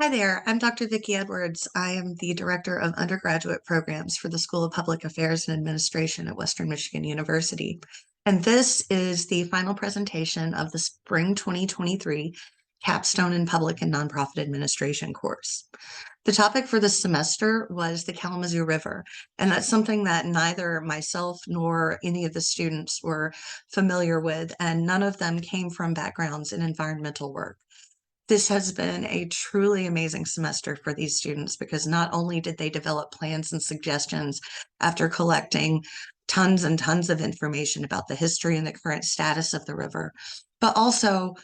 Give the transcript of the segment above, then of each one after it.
Hi there, I'm Dr. Vicki Edwards. I am the Director of Undergraduate Programs for the School of Public Affairs and Administration at Western Michigan University. And this is the final presentation of the Spring 2023 Capstone in Public and Nonprofit Administration course. The topic for this semester was the Kalamazoo River, and that's something that neither myself nor any of the students were familiar with, and none of them came from backgrounds in environmental work. This has been a truly amazing semester for these students because not only did they develop plans and suggestions after collecting tons and tons of information about the history and the current status of the river, but also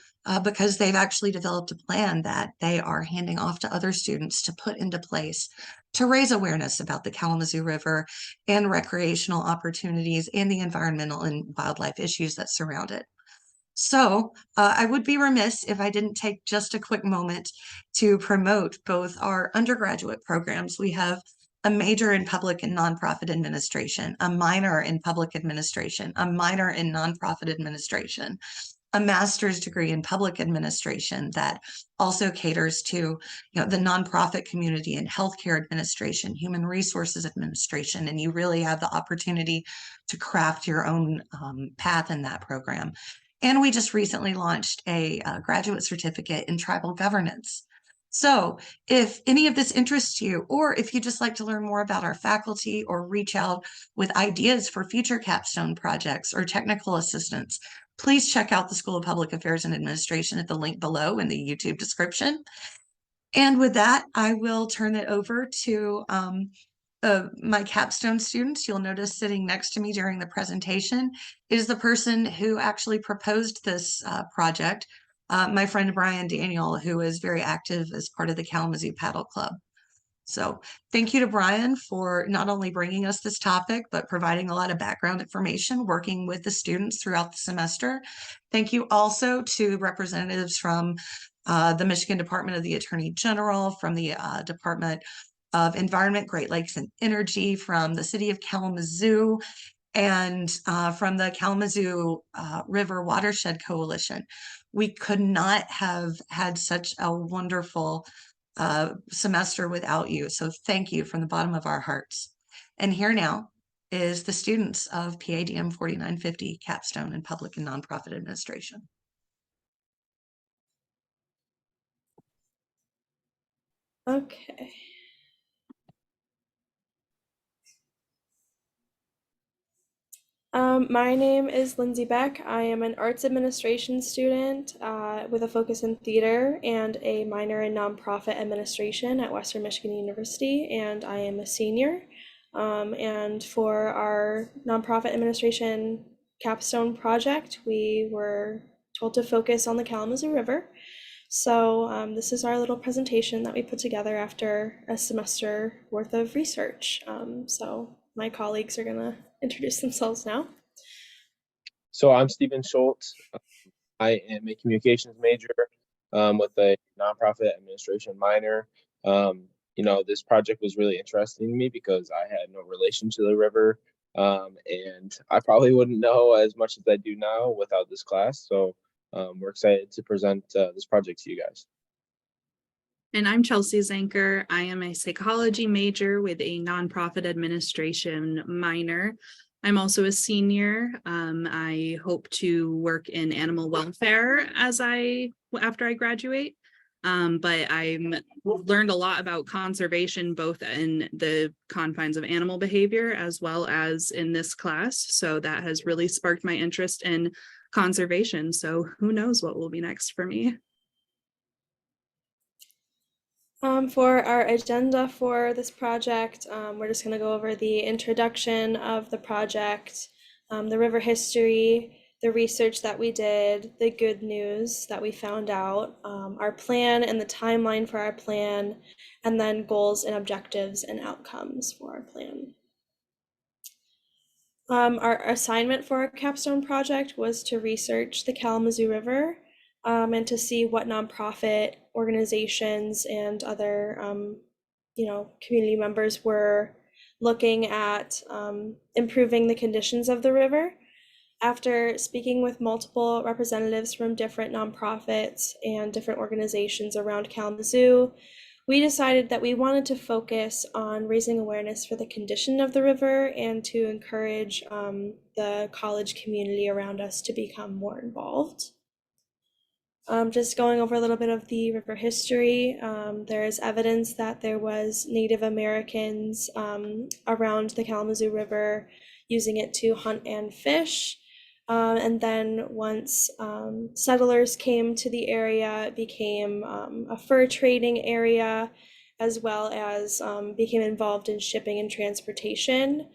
because they've actually developed a plan that they are handing off to other students to put into place to raise awareness about the Kalamazoo River and recreational opportunities and the environmental and wildlife issues that surround it. So I would be remiss if I didn't take just a quick moment to promote both our undergraduate programs. We have a major in public and nonprofit administration, a minor in public administration, a minor in nonprofit administration, a master's degree in public administration that also caters to the nonprofit community and healthcare administration, human resources administration, and you really have the opportunity to craft your own path in that program. And we just recently launched a graduate certificate in tribal governance. So if any of this interests you, or if you just like to learn more about our faculty or reach out with ideas for future capstone projects or technical assistance, please check out the School of Public Affairs and Administration at the link below in the YouTube description. And with that, I will turn it over to my capstone students. You'll notice sitting next to me during the presentation is the person who actually proposed this project, my friend Brian Daniel, who is very active as part of the Kalamazoo Paddle Club. So thank you to Brian for not only bringing us this topic, but providing a lot of background information, working with the students throughout the semester. Thank you also to representatives from the Michigan Department of the Attorney General, from the Department of Environment, Great Lakes and Energy, from the City of Kalamazoo, and from the Kalamazoo River Watershed Coalition. We could not have had such a wonderful semester without you. So thank you from the bottom of our hearts. And here now is the students of PADM 4950 Capstone in Public and Nonprofit Administration. Okay. My name is Lindsay Beck. I am an arts administration student with a focus in theater and a minor in nonprofit administration at Western Michigan University, and I am a senior. And for our nonprofit administration capstone project, we were told to focus on the Kalamazoo River. So this is our little presentation that we put together after a semester worth of research. So my colleagues are gonna introduce themselves now. So I'm Stephen Schultz. I am a communications major with a nonprofit administration minor. This project was really interesting to me because I had no relation to the river, and I probably wouldn't know as much as I do now without this class. So we're excited to present this project to you guys. And I'm Chelsea Zanker. I am a psychology major with a nonprofit administration minor. I'm also a senior. I hope to work in animal welfare after I graduate. But I've learned a lot about conservation, both in the confines of animal behavior as well as in this class. So that has really sparked my interest in conservation. So who knows what will be next for me. For our agenda for this project, we're just going to go over the introduction of the project, the river history, the research that we did, the good news that we found out, our plan and the timeline for our plan, and then goals and objectives and outcomes for our plan. Our assignment for our capstone project was to research the Kalamazoo River and to see what nonprofit organizations and other community members were looking at improving the conditions of the river. After speaking with multiple representatives from different nonprofits and different organizations around Kalamazoo, we decided that we wanted to focus on raising awareness for the condition of the river and to encourage the college community around us to become more involved. Just going over a little bit of the river history, there is evidence that there was Native Americans around the Kalamazoo River using it to hunt and fish. And then once settlers came to the area, it became a fur trading area, as well as became involved in shipping and transportation.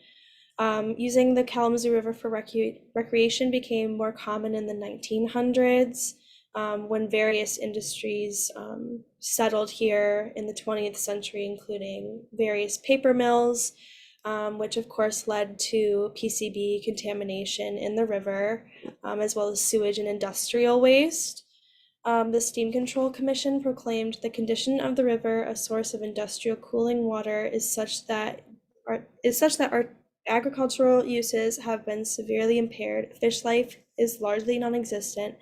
Using the Kalamazoo River for recreation became more common in the 1900s. When various industries settled here in the 20th century, including various paper mills, which of course led to PCB contamination in the river, as well as sewage and industrial waste. The Steam Control Commission proclaimed the condition of the river, a source of industrial cooling water, is such that our agricultural uses have been severely impaired, fish life is largely non-existent,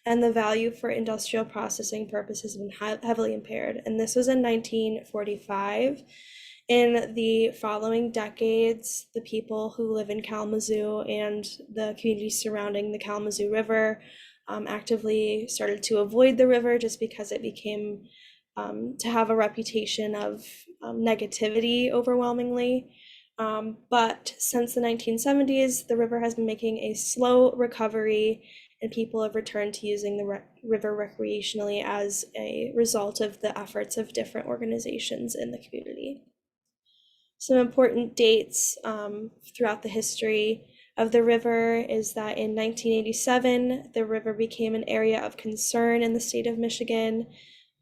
and the value for industrial processing purposes has been heavily impaired. And this was in 1945. In the following decades, the people who live in Kalamazoo and the communities surrounding the Kalamazoo River actively started to avoid the river just because it became to have a reputation of negativity overwhelmingly. But since the 1970s, the river has been making a slow recovery, and people have returned to using the river recreationally as a result of the efforts of different organizations in the community. Some important dates throughout the history of the river is that in 1987, the river became an area of concern in the state of Michigan.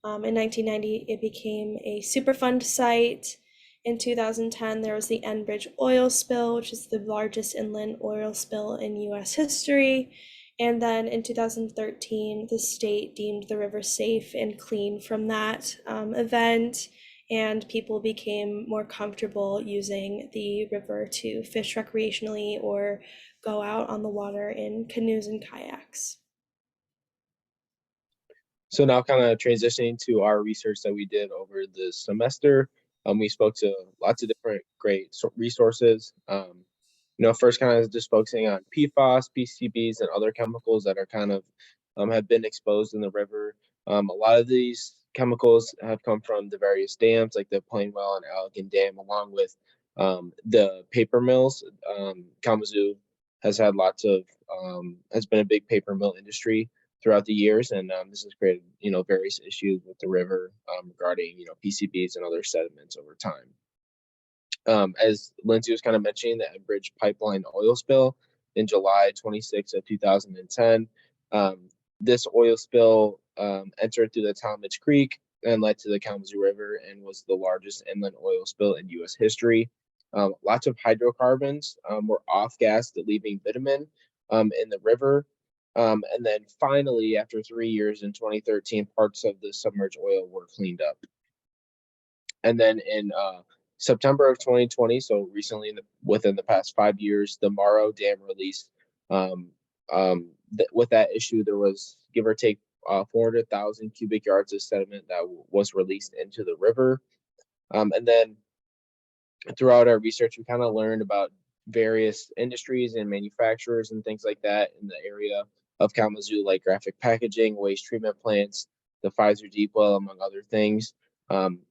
In 1990, it became a Superfund site. In 2010, there was the Enbridge oil spill, which is the largest inland oil spill in US history. And then in 2013, the state deemed the river safe and clean from that event, and people became more comfortable using the river to fish recreationally or go out on the water in canoes and kayaks. So now kind of transitioning to our research that we did over the semester, we spoke to lots of different great resources. First kind of just focusing on PFAS, PCBs, and other chemicals that are kind of have been exposed in the river. A lot of these chemicals have come from the various dams, like the Plainwell and Allegan Dam, along with the paper mills. Kalamazoo has had has been a big paper mill industry throughout the years, and this has created various issues with the river regarding PCBs and other sediments over time. As Lindsay was kind of mentioning, the Enbridge pipeline oil spill in July 26th of 2010. This oil spill entered through the Talmadge Creek and led to the Kalamazoo River and was the largest inland oil spill in U.S. history. Lots of hydrocarbons were off-gassed, leaving bitumen in the river. And then finally, after 3 years in 2013, parts of the submerged oil were cleaned up. And then in September of 2020, so recently within the past 5 years, the Morrow Dam released. With that issue, there was, give or take, 400,000 cubic yards of sediment that was released into the river. And then throughout our research, we kind of learned about various industries and manufacturers and things like that in the area of Kalamazoo, like graphic packaging, waste treatment plants, the Pfizer deep well, among other things.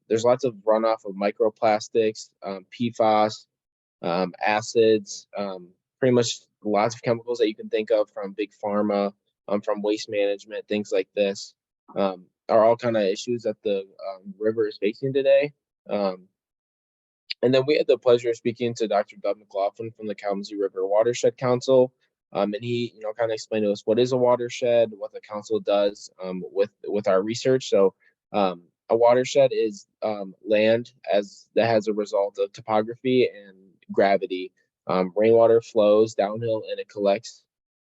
There's lots of runoff of microplastics, PFAS, acids, pretty much lots of chemicals that you can think of from big pharma, from waste management, things like this, are all kind of issues that the river is facing today. And then we had the pleasure of speaking to Dr. Doug McLaughlin from the Kalamazoo River Watershed Council. And he, kind of explained to us what is a watershed, what the council does with our research. So a watershed is land that has a result of topography and gravity. Rainwater flows downhill and it collects.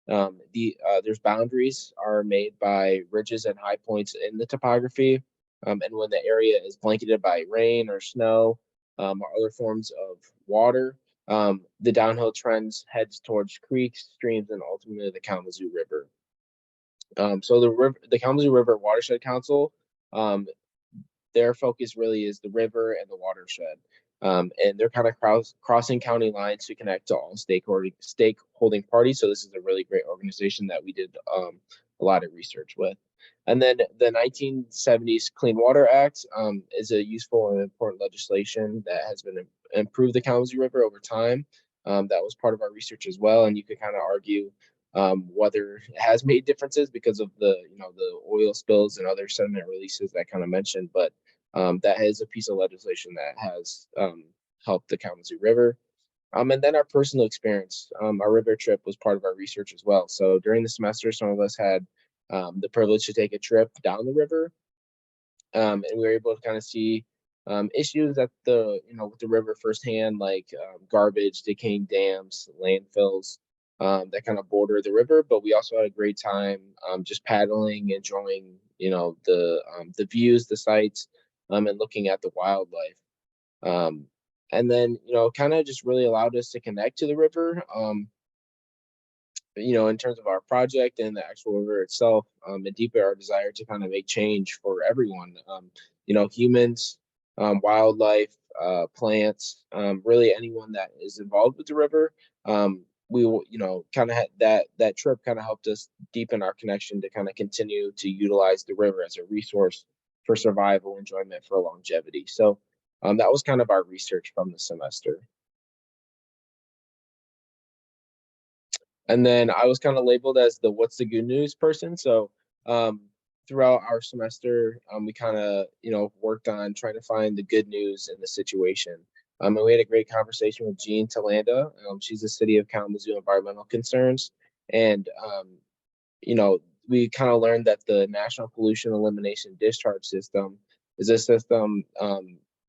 There's boundaries are made by ridges and high points in the topography. And when the area is blanketed by rain or snow, or other forms of water, the downhill trends heads towards creeks, streams, and ultimately the Kalamazoo River. So the Kalamazoo River Watershed Council their focus really is the river and the watershed. And they're kind of crossing county lines to connect to all stakeholding parties. So this is a really great organization that we did a lot of research with. And then the 1970s Clean Water Act is a useful and important legislation that has been improved the Kalamazoo River over time. That was part of our research as well. And you could kind of argue whether it has made differences because of the the oil spills and other sediment releases that kind of mentioned, but that is a piece of legislation that has helped the Kalamazoo River. And then our personal experience, our river trip was part of our research as well. So during the semester, some of us had the privilege to take a trip down the river, and we were able to kind of see issues at the with the river firsthand, like garbage, decaying dams, landfills that kind of border the river. But we also had a great time just paddling, enjoying the views, the sights, and looking at the wildlife. And then kind of just really allowed us to connect to the river. In terms of our project and the actual river itself, and deepen our desire to kind of make change for everyone, humans, wildlife, plants, really anyone that is involved with the river. We will, kind of had that trip kind of helped us deepen our connection to kind of continue to utilize the river as a resource for survival, enjoyment, for longevity. So that was kind of our research from the semester. And then I was kind of labeled as the what's the good news person. So throughout our semester, we kind of, worked on trying to find the good news in the situation. And we had a great conversation with Jean Talanda. She's the City of Kalamazoo Environmental Concerns. And, we kind of learned that the National Pollution Elimination Discharge System is a system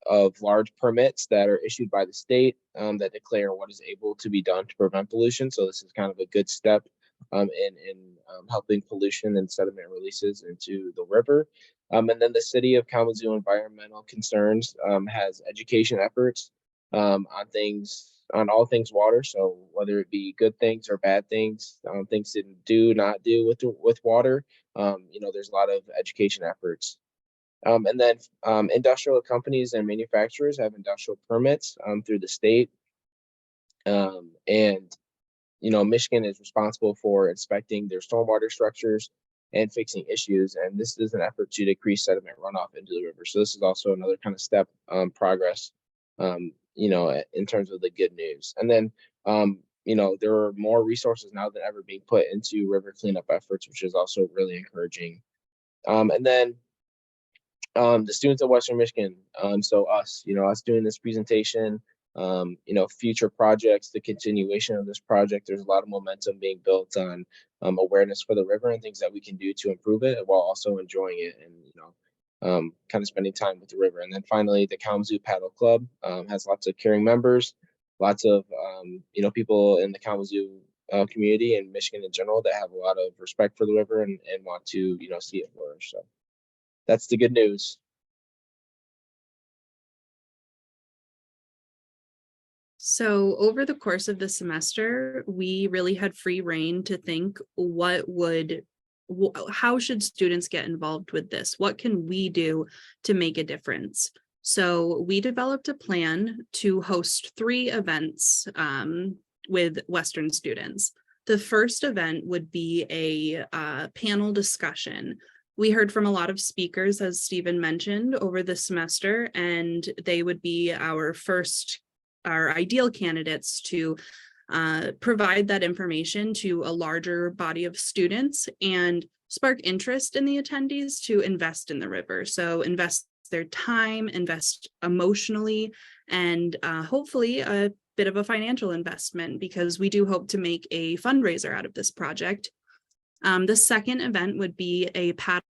of large permits that are issued by the state that declare what is able to be done to prevent pollution. So this is kind of a good step in helping pollution and sediment releases into the river. And then the City of Kalamazoo Environmental Concerns has education efforts on all things water. So whether it be good things or bad things, things to do, not do with water, there's a lot of education efforts. And then industrial companies and manufacturers have industrial permits through the state. And, Michigan is responsible for inspecting their stormwater structures and fixing issues. And this is an effort to decrease sediment runoff into the river. So this is also another kind of step progress, in terms of the good news. And then, there are more resources now than ever being put into river cleanup efforts, which is also really encouraging. And then the students of Western Michigan, so us doing this presentation, future projects, the continuation of this project, there's a lot of momentum being built on awareness for the river and things that we can do to improve it while also enjoying it and, kind of spending time with the river. And then finally, the Kalamazoo Paddle Club has lots of caring members, lots of, people in the Kalamazoo community and Michigan in general that have a lot of respect for the river and want to, see it flourish. So that's the good news. So over the course of the semester, we really had free reign to think how should students get involved with this? What can we do to make a difference? So we developed a plan to host 3 events with Western students. The first event would be a panel discussion. We heard from a lot of speakers, as Stephen mentioned, over the semester, and they would be our ideal candidates to provide that information to a larger body of students and spark interest in the attendees to invest in the river. So invest their time, invest emotionally, and hopefully a bit of a financial investment, because we do hope to make a fundraiser out of this project. The second event would be a paddle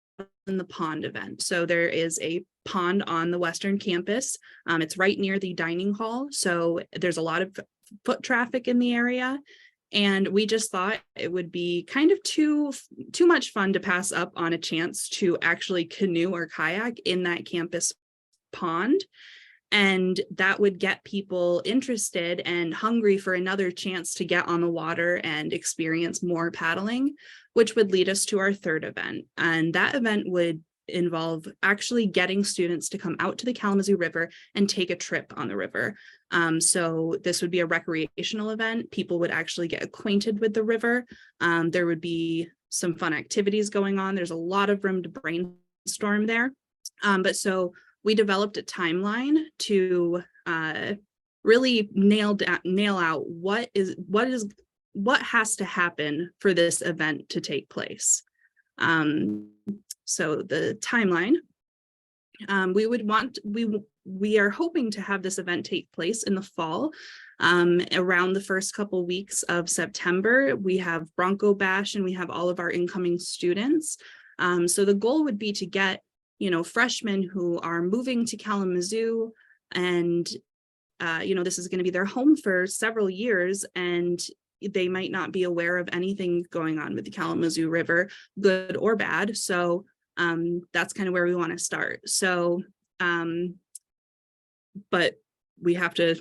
in the pond event. So there is a pond on the Western campus. It's right near the dining hall. So there's a lot of foot traffic in the area. And we just thought it would be kind of too much fun to pass up on a chance to actually canoe or kayak in that campus pond. And that would get people interested and hungry for another chance to get on the water and experience more paddling, which would lead us to our third event. And that event would involve actually getting students to come out to the Kalamazoo River and take a trip on the river. So this would be a recreational event. People would actually get acquainted with the river. There would be some fun activities going on. There's a lot of room to brainstorm there. But so we developed a timeline to really nail out what has to happen for this event to take place. So the timeline, we are hoping to have this event take place in the fall. Around the first couple weeks of September, we have Bronco Bash and we have all of our incoming students. So the goal would be to get, freshmen who are moving to Kalamazoo, and this is going to be their home for several years, and they might not be aware of anything going on with the Kalamazoo River, good or bad. So that's kind of where we want to start. So, but we have to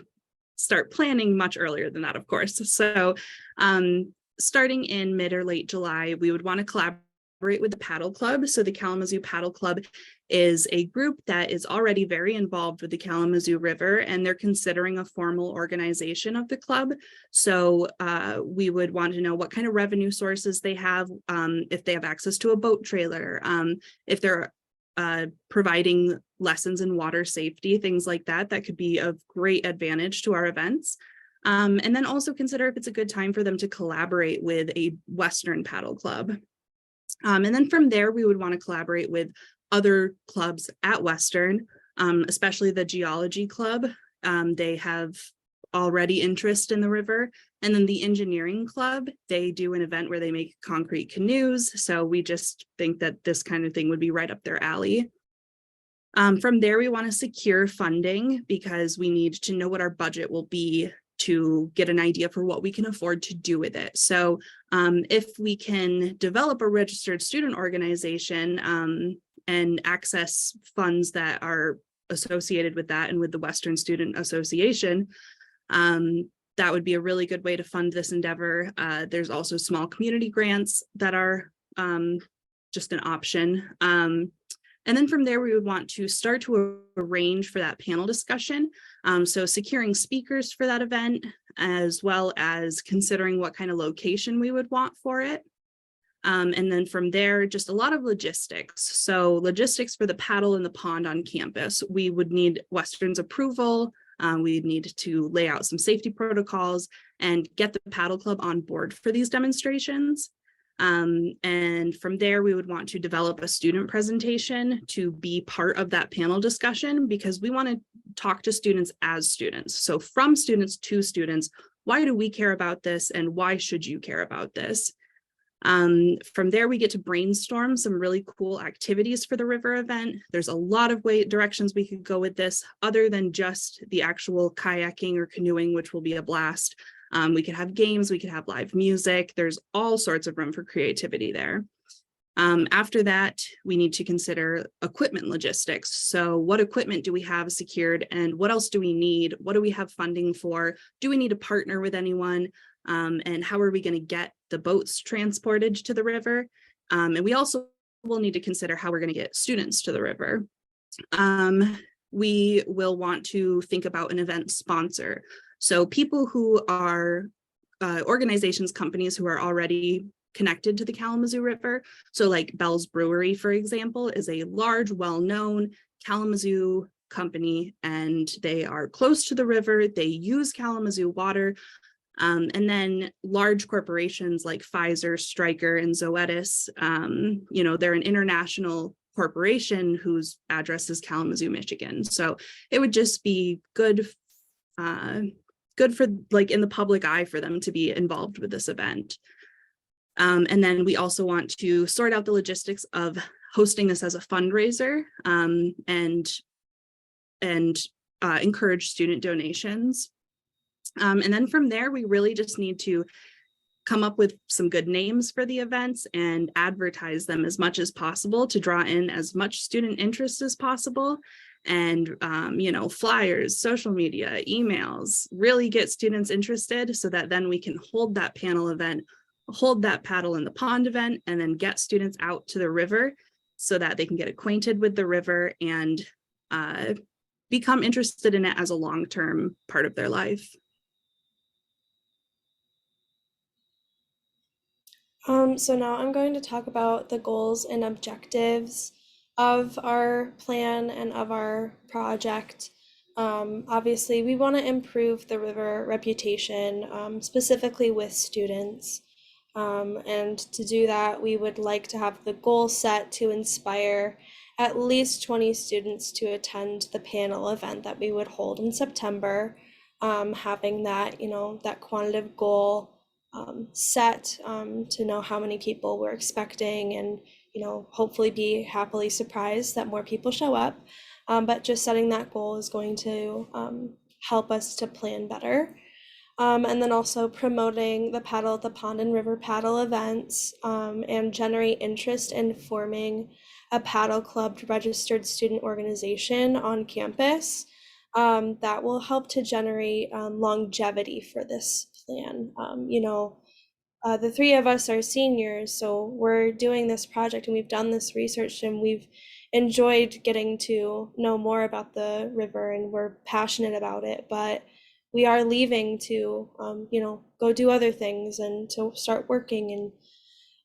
start planning much earlier than that, of course. So starting in mid or late July, we would want to collaborate with the Paddle Club. So the Kalamazoo Paddle Club is a group that is already very involved with the Kalamazoo River, and they're considering a formal organization of the club. So we would want to know what kind of revenue sources they have, if they have access to a boat trailer, if they're providing lessons in water safety, things like that, that could be of great advantage to our events. And then also consider if it's a good time for them to collaborate with a Western paddle club. And then from there, we would want to collaborate with other clubs at Western, especially the Geology Club. They have already interest in the river. And then the Engineering Club, they do an event where they make concrete canoes. So we just think that this kind of thing would be right up their alley. From there, we want to secure funding because we need to know what our budget will be to get an idea for what we can afford to do with it. So if we can develop a registered student organization and access funds that are associated with that and with the Western Student Association, that would be a really good way to fund this endeavor. There's also small community grants that are just an option. And then from there, we would want to start to arrange for that panel discussion. So securing speakers for that event, as well as considering what kind of location we would want for it. And then from there, just a lot of logistics. So logistics for the paddle and the pond on campus. We would need Western's approval. We'd need to lay out some safety protocols and get the paddle club on board for these demonstrations. And from there, we would want to develop a student presentation to be part of that panel discussion, because we want to talk to students as students. So from students to students, why do we care about this and why should you care about this? From there, we get to brainstorm some really cool activities for the river event. There's a lot of directions we could go with this other than just the actual kayaking or canoeing, which will be a blast. We could have games, we could have live music. There's all sorts of room for creativity there. After that, we need to consider equipment logistics. So what equipment do we have secured and what else do we need? What do we have funding for? Do we need to partner with anyone? And how are we going to get the boats transported to the river? And we also will need to consider how we're going to get students to the river. We will want to think about an event sponsor. So people who are organizations, companies who are already connected to the Kalamazoo River. So like Bell's Brewery, for example, is a large, well-known Kalamazoo company, and they are close to the river. They use Kalamazoo water. And then large corporations like Pfizer, Stryker, and Zoetis, they're an international corporation whose address is Kalamazoo, Michigan. So it would just be good for like in the public eye for them to be involved with this event. And then we also want to sort out the logistics of hosting this as a fundraiser and encourage student donations. And then from there, we really just need to come up with some good names for the events and advertise them as much as possible to draw in as much student interest as possible. And, flyers, social media, emails, really get students interested so that then we can hold that panel event, hold that paddle in the pond event, and then get students out to the river so that they can get acquainted with the river and become interested in it as a long-term part of their life. So now I'm going to talk about the goals and objectives of our plan and of our project. Obviously, we want to improve the river reputation, specifically with students. And to do that, we would like to have the goal set to inspire at least 20 students to attend the panel event that we would hold in September. Having that, that quantitative goal set to know how many people we're expecting, and hopefully be happily surprised that more people show up. But just setting that goal is going to help us to plan better. And then also promoting the paddle at the pond and river paddle events, and generate interest in forming a paddle club registered student organization on campus. That will help to generate longevity for this plan. The three of us are seniors, so we're doing this project and we've done this research and we've enjoyed getting to know more about the river and we're passionate about it, but we are leaving to, go do other things and to start working and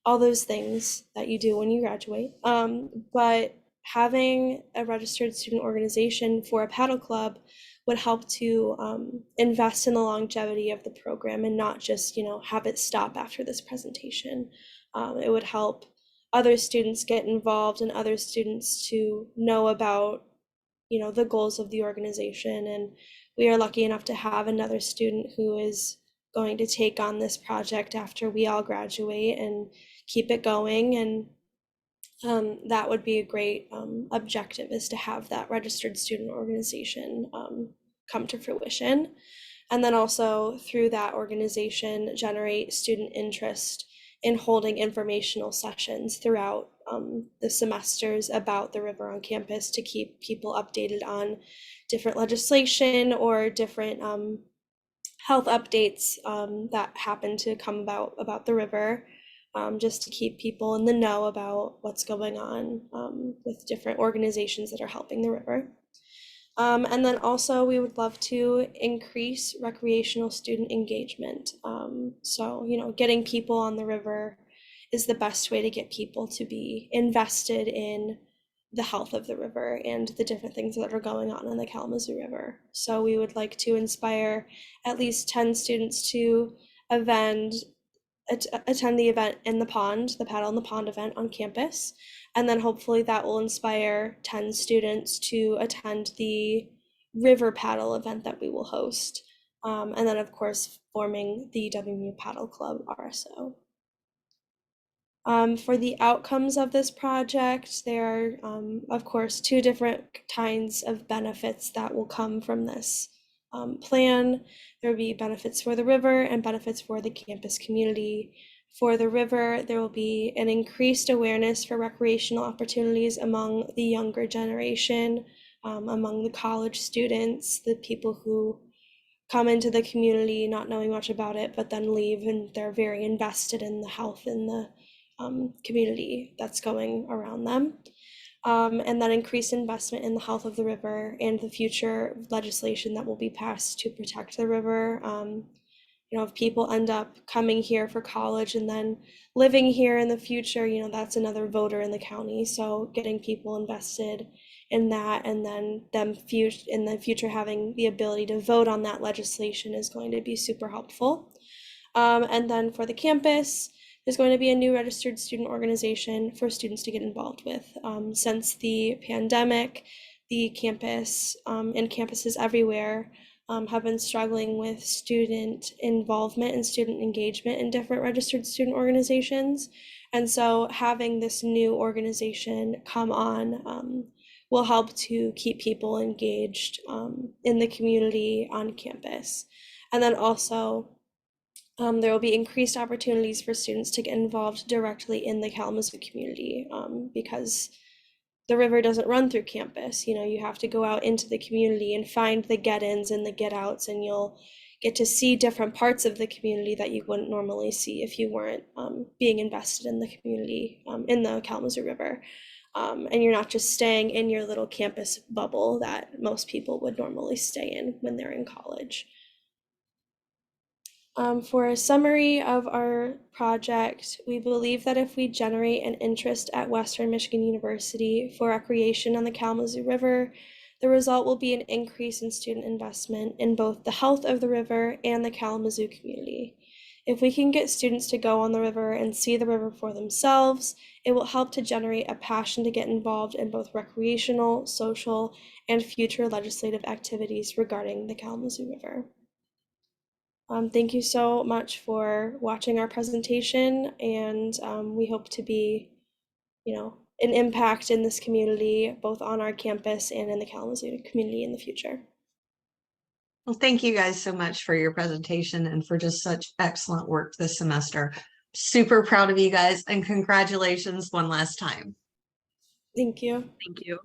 all those things that you do when you graduate. But having a registered student organization for a paddle club would help to invest in the longevity of the program and not just, have it stop after this presentation. It would help other students get involved and other students to know about, the goals of the organization. And we are lucky enough to have another student who is going to take on this project after we all graduate and keep it going. And that would be a great objective, is to have that registered student organization come to fruition. And then also through that organization, generate student interest in holding informational sessions throughout the semesters about the river on campus to keep people updated on different legislation or different health updates that happen to come about the river, just to keep people in the know about what's going on with different organizations that are helping the river. And then also we would love to increase recreational student engagement. So, getting people on the river is the best way to get people to be invested in the health of the river and the different things that are going on in the Kalamazoo River. So we would like to inspire at least 10 students to attend the event in the pond, the paddle in the pond event on campus. And then hopefully that will inspire 10 students to attend the river paddle event that we will host. And then of course, forming the WMU Paddle Club RSO. For the outcomes of this project, there are, of course, two different kinds of benefits that will come from this plan. There will be benefits for the river and benefits for the campus community. For the river, there will be an increased awareness for recreational opportunities among the younger generation, among the college students, the people who come into the community not knowing much about it, but then leave and they're very invested in the health in the community that's going around them. And then increased investment in the health of the river and the future legislation that will be passed to protect the river. If people end up coming here for college and then living here in the future, that's another voter in the county. So getting people invested in that, and then them in the future having the ability to vote on that legislation is going to be super helpful. And then for the campus, there's going to be a new registered student organization for students to get involved with. Since the pandemic, the campus and campuses everywhere have been struggling with student involvement and student engagement in different registered student organizations. And so having this new organization come on will help to keep people engaged in the community on campus. And then also, there will be increased opportunities for students to get involved directly in the Kalamazoo community because the river doesn't run through campus. You have to go out into the community and find the get-ins and the get-outs, and you'll get to see different parts of the community that you wouldn't normally see if you weren't being invested in the community in the Kalamazoo River. and you're not just staying in your little campus bubble that most people would normally stay in when they're in college. For a summary of our project, we believe that if we generate an interest at Western Michigan University for recreation on the Kalamazoo River, the result will be an increase in student investment in both the health of the river and the Kalamazoo community. If we can get students to go on the river and see the river for themselves, it will help to generate a passion to get involved in both recreational, social, and future legislative activities regarding the Kalamazoo River. Thank you so much for watching our presentation, and we hope to be, an impact in this community, both on our campus and in the Kalamazoo community in the future. Well, thank you guys so much for your presentation and for just such excellent work this semester. Super proud of you guys, and congratulations one last time. Thank you. Thank you.